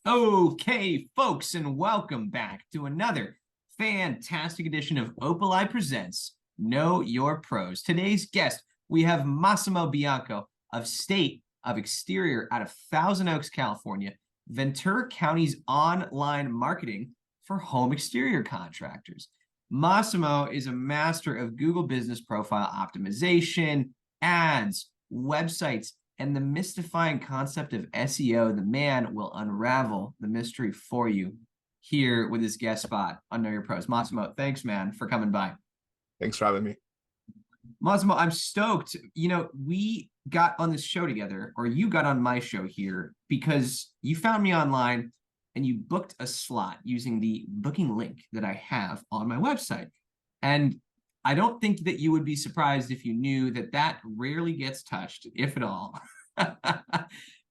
Okay, folks, and welcome back to another fantastic edition of Opali Presents Know Your Pros. Today's guest, we have Massimo Bianco of State of Exterior out of Thousand Oaks, California, Ventura County's online marketing for home exterior contractors. Massimo is a master of Google Business Profile optimization, ads, websites, and the mystifying concept of SEO. The man will unravel the mystery for you here with his guest spot on Know Your Pros. Massimo, thanks, man, for coming by. Thanks for having me. Massimo, I'm stoked. We got on this show together, or you got on my show here because you found me online and you booked a slot using the booking link that I have on my website. And I don't think that you would be surprised if you knew that that rarely gets touched, if at all.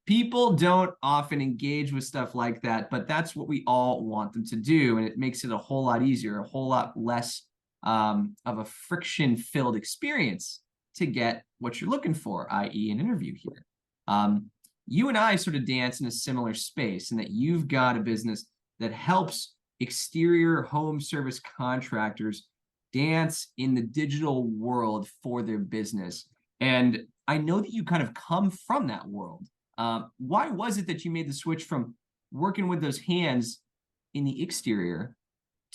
People don't often engage with stuff like that, but that's what we all want them to do. And it makes it a whole lot easier, a whole lot less of a friction-filled experience to get what you're looking for, i.e. an interview here. You and I sort of dance in a similar space in that you've got a business that helps exterior home service contractors dance in the digital world for their business. And I know that you kind of come from that world. Why was it that you made the switch from working with those hands in the exterior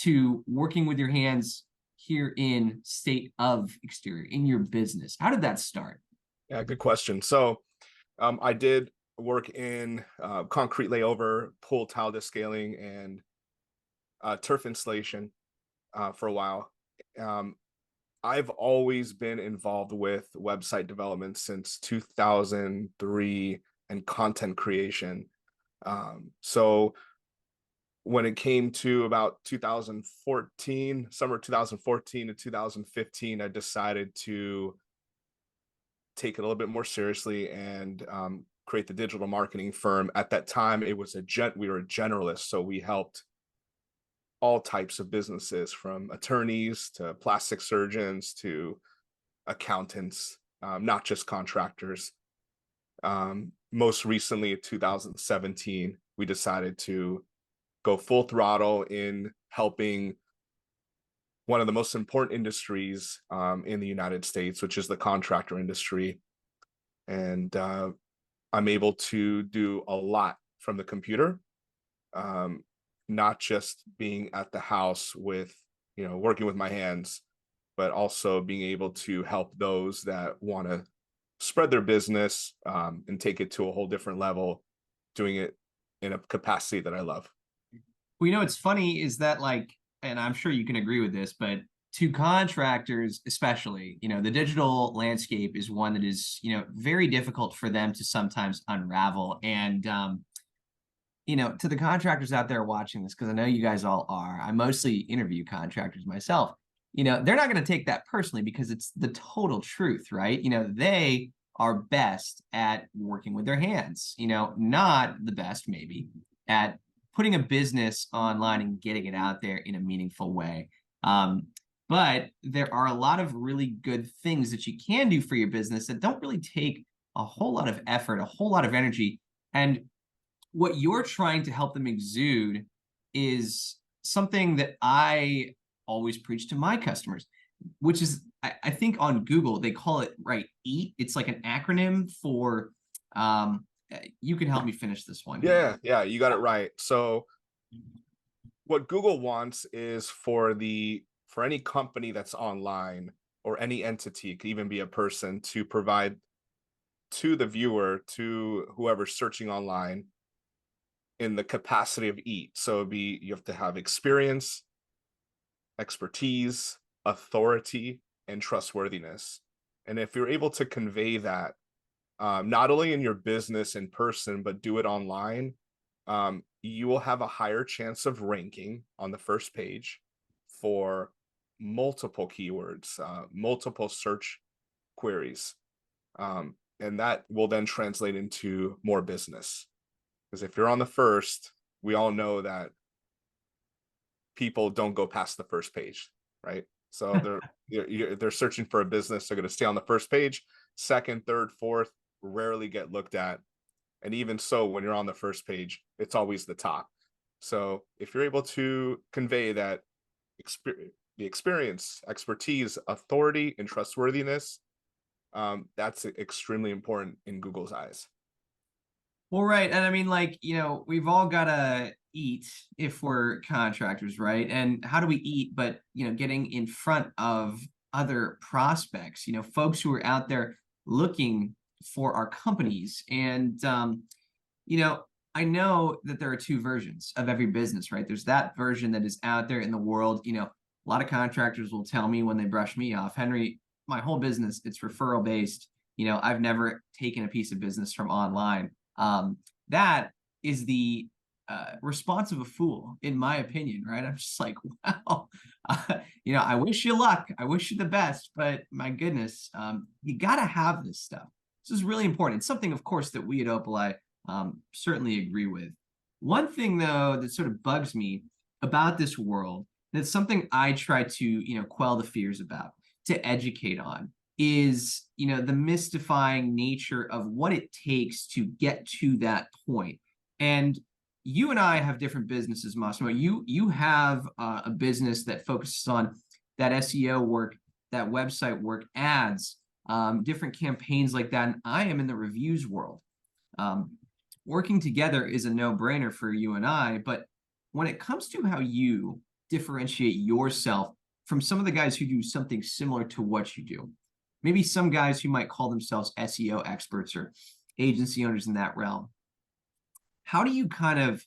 to working with your hands here in State of Exterior in your business? How did that start? Yeah, good question. So I did work in concrete layover, pool tile descaling, and turf installation for a while. I've always been involved with website development since 2003 and content creation. So when it came to about 2014, summer 2014 to 2015, I decided to take it a little bit more seriously and create the digital marketing firm. At that time, it was we were a generalist, so we helped all types of businesses, from attorneys to plastic surgeons to accountants, not just contractors. Most recently, in 2017, we decided to go full throttle in helping one of the most important industries in the United States, which is the contractor industry. And I'm able to do a lot from the computer, not just being at the house with, working with my hands, but also being able to help those that want to spread their business and take it to a whole different level, doing it in a capacity that I love. Well, what's funny is that, like, and I'm sure you can agree with this, but to contractors, especially, the digital landscape is one that is, very difficult for them to sometimes unravel. And, to the contractors out there watching this, because I know you guys all are, I mostly interview contractors myself. They're not going to take that personally because it's the total truth, right? They are best at working with their hands, not the best, maybe, at putting a business online and getting it out there in a meaningful way. But there are a lot of really good things that you can do for your business that don't really take a whole lot of effort, a whole lot of energy. And what you're trying to help them exude is something that I always preach to my customers, which is, I think on Google, they call it, right, EAT. It's like an acronym for, you can help me finish this one here. Yeah, you got it right. So what Google wants is for any company that's online, or any entity, it could even be a person, to provide to the viewer, to whoever's searching online, in the capacity of EAT. So you have to have experience, expertise, authority, and trustworthiness. And if you're able to convey that, not only in your business in person, but do it online, you will have a higher chance of ranking on the first page for multiple keywords, multiple search queries. And that will then translate into more business. Because if you're on the first, we all know that people don't go past the first page, right? So they're searching for a business. They're going to stay on the first page. Second, third, fourth rarely get looked at. And even so, when you're on the first page, it's always the top. So if you're able to convey that the experience, expertise, authority, and trustworthiness, that's extremely important in Google's eyes. Well, right. And I mean, like, we've all got to eat if we're contractors, right? And how do we eat? But, getting in front of other prospects, folks who are out there looking for our companies. And, you know, I know that there are two versions of every business, right? There's that version that is out there in the world. A lot of contractors will tell me when they brush me off, Henry, my whole business, it's referral based. I've never taken a piece of business from online. That is the response of a fool, in my opinion, right? I'm just like, wow, I wish you luck. I wish you the best, but my goodness, you got to have this stuff. This is really important. It's something, of course, that we at Opalite certainly agree with. One thing, though, that sort of bugs me about this world, and it's something I try to, quell the fears about, to educate on, is, the mystifying nature of what it takes to get to that point. And you and I have different businesses, Massimo. You have a business that focuses on that SEO work, that website work, ads, different campaigns like that. And I am in the reviews world. Working together is a no-brainer for you and I, but when it comes to how you differentiate yourself from some of the guys who do something similar to what you do, maybe some guys who might call themselves SEO experts or agency owners in that realm, how do you kind of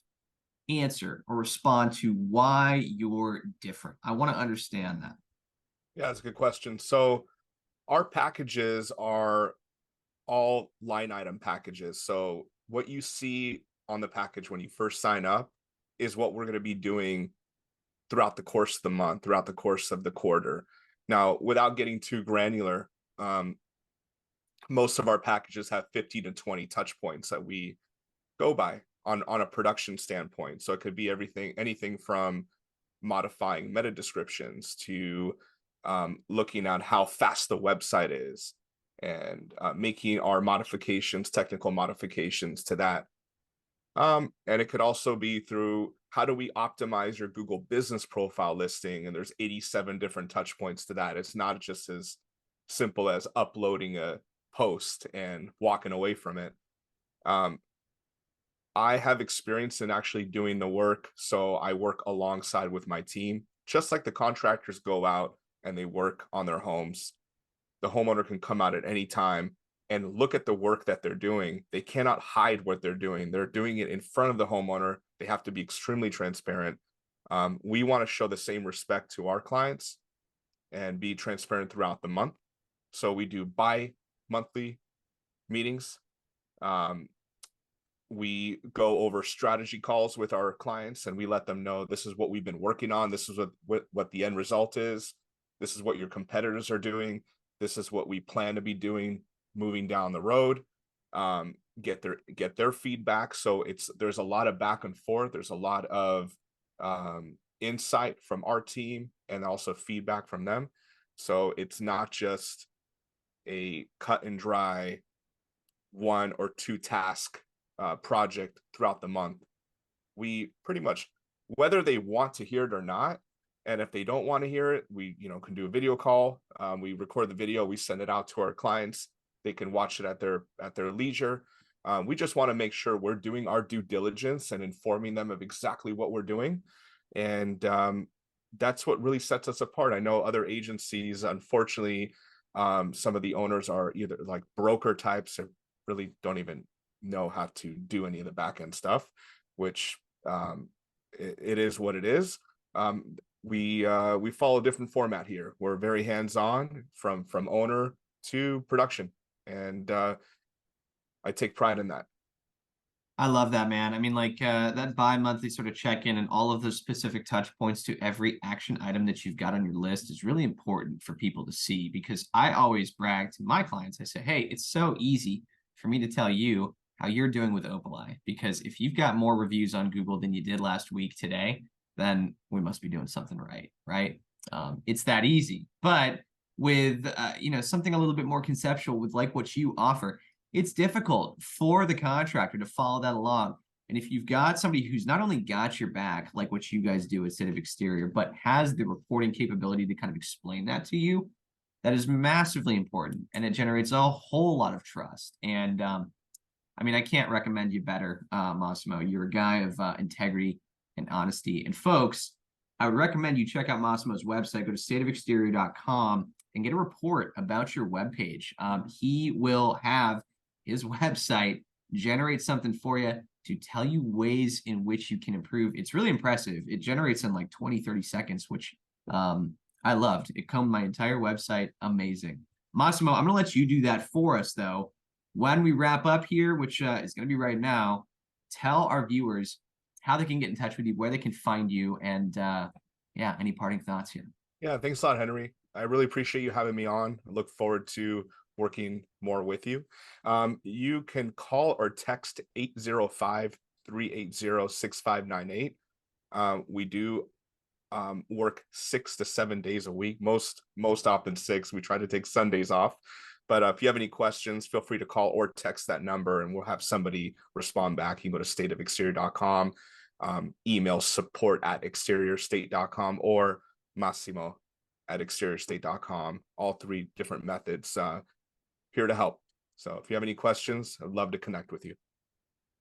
answer or respond to why you're different? I want to understand that. Yeah, that's a good question. So our packages are all line item packages. So what you see on the package when you first sign up is what we're going to be doing throughout the course of the month, throughout the course of the quarter. Now, without getting too granular, most of our packages have 50 to 20 touch points that we go by on a production standpoint. So it could be anything from modifying meta descriptions to looking at how fast the website is, and making our technical modifications to that. And it could also be through how do we optimize your Google business profile listing? And there's 87 different touch points to that. It's not just as simple as uploading a post and walking away from it. I have experience in actually doing the work. So I work alongside with my team, just like the contractors go out and they work on their homes. The homeowner can come out at any time and look at the work that they're doing. They cannot hide what they're doing. They're doing it in front of the homeowner. They have to be extremely transparent. We want to show the same respect to our clients and be transparent throughout the month. So we do bi-monthly meetings. We go over strategy calls with our clients and we let them know this is what we've been working on. This is what the end result is. This is what your competitors are doing. This is what we plan to be doing moving down the road. Get their feedback. So there's a lot of back and forth. There's a lot of insight from our team and also feedback from them. So it's not just a cut and dry 1 or 2 task project throughout the month. We pretty much, whether they want to hear it or not, and if they don't want to hear it, we can do a video call. We record the video, we send it out to our clients. They can watch it at their leisure. We just want to make sure we're doing our due diligence and informing them of exactly what we're doing. And that's what really sets us apart. I know other agencies, unfortunately, some of the owners are either like broker types or really don't even know how to do any of the back end stuff, which it is what it is. We follow a different format here. We're very hands-on from owner to production, and I take pride in that. I love that, man. I mean, like that bi-monthly sort of check-in and all of those specific touch points to every action item that you've got on your list is really important for people to see, because I always brag to my clients. I say, hey, it's so easy for me to tell you how you're doing with Opalite, because if you've got more reviews on Google than you did last week today, then we must be doing something right? It's that easy. But with something a little bit more conceptual, with like what you offer, it's difficult for the contractor to follow that along. And if you've got somebody who's not only got your back, like what you guys do instead of exterior, but has the reporting capability to kind of explain that to you, that is massively important. And it generates a whole lot of trust. And I mean, I can't recommend you better, Massimo. You're a guy of integrity and honesty. And folks, I would recommend you check out Massimo's website. Go to stateofexterior.com and get a report about your webpage. He will have his website generate something for you to tell you ways in which you can improve. It's really impressive. It generates in like 20, 30 seconds, which I loved. It combed my entire website. Amazing. Massimo, I'm going to let you do that for us, though. When we wrap up here, which is going to be right now, tell our viewers how they can get in touch with you, where they can find you, and yeah, any parting thoughts here? Yeah, thanks a lot, Henry. I really appreciate you having me on. I look forward to working more with you. You can call or text 805-380-6598. We do work 6 to 7 days a week, most often 6. We try to take Sundays off. But if you have any questions, feel free to call or text that number and we'll have somebody respond back. You can go to stateofexterior.com, email support@exteriorstate.com, or Massimo@exteriorstate.com. All 3 different methods here to help. So if you have any questions, I'd love to connect with you.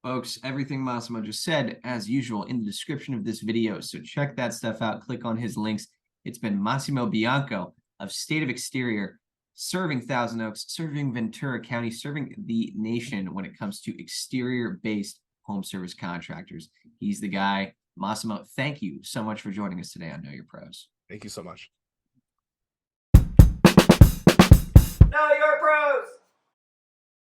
Folks, everything Massimo just said, as usual, in the description of this video. So check that stuff out. Click on his links. It's been Massimo Bianco of State of Exterior, serving Thousand Oaks, serving Ventura County, serving the nation when it comes to exterior-based home service contractors. He's the guy. Massimo, thank you so much for joining us today on Know Your Pros. Thank you so much. Know Your Pros!